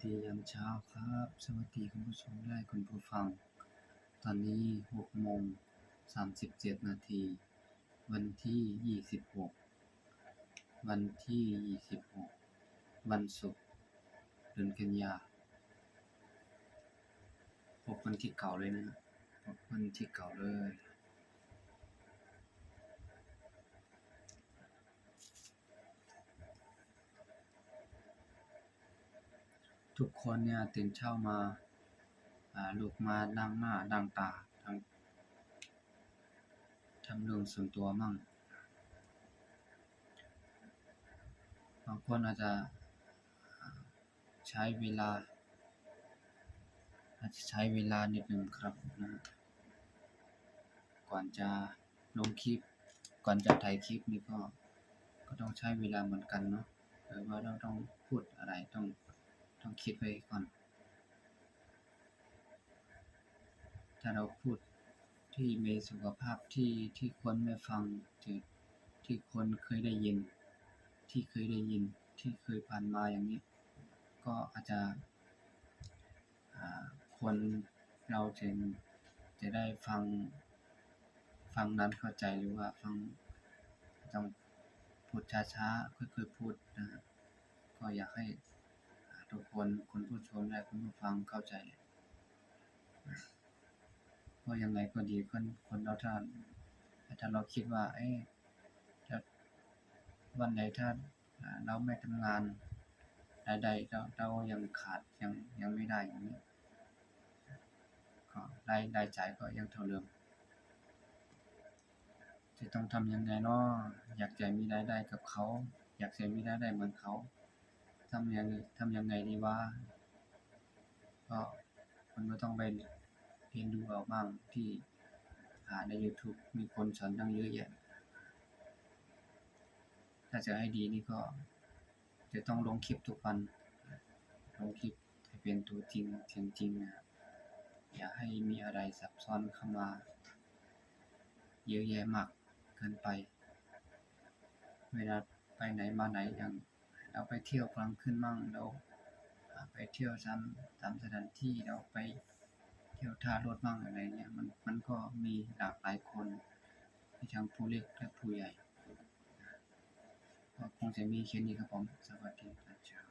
ดียามเช้าครับสวัสดีคุณผู้ชมและคุณผู้ฟังตอนนี้6:37 นาทีวันที่26วันที่26วันศุกร์เดือนกันยาพบวันที่เก่าเลยนะพบวันที่เก่าเลยทุกคนเนี่ยตื่นเช้ามาลุกมาล้างหน้าล้างตาทำเรื่องส่วนตัวมั่งบางคนอาจจะใช้เวลานิดนึงครับนะก่อนจะลงคลิปก่อนจะถ่ายคลิปนี่ก็ต้องใช้เวลาเหมือนกันเนาะหรือว่าเราต้องพูดอะไรต้องคิดไว้ก่อนถ้าเราพูดที่มีสุขภาพที่คนไม่ฟังที่คนเคยได้ยินที่เคยผ่านมาอย่างนี้ก็อาจจะคนเราจะได้ฟังนั้นเข้าใจหรือว่าฟังต้องพูดช้าๆค่อยๆพูดนะก็อยากให้ทุกคนคุณผู้ชมและคุณผู้ฟังเข้าใจก็ยังไงก็ดีคนเราถ้าเราคิดว่าถ้าวันไหนถ้าเราไม่ทำงานรายได้เรายังขาดยังไม่ได้อย่างนี้ก็รายจ่ายก็ยังเท่าเดิมจะต้องทำยังไงเนาะอยากจะมีรายได้กับเขาอยากจะมีรายได้เหมือนเขาทำยังไงดีวะก็คนก็ต้องไปเรียนรู้เอาบ้างที่ใน YouTube มีคนสอนตั้งเยอะแยะถ้าจะให้ดีนี่ก็จะต้องลงคลิปทุกวันลงคลิปให้เป็นตัวจริงเสียงจริงนะอย่าให้มีอะไรซับซ้อนเข้ามาเยอะแยะมากเกินไปเวลาไปไหนมาไหนอย่างเราไปเที่ยวกลางคืนมั่งเราไปเที่ยวตามสถานที่เราไปเที่ยวท่ารถมั่งอะไรเนี่ยมันก็มีหลากหลายคนทั้งผู้เล็กและผู้ใหญ่ก็คงจะมีแค่นี้ครับผมสวัสดีครับ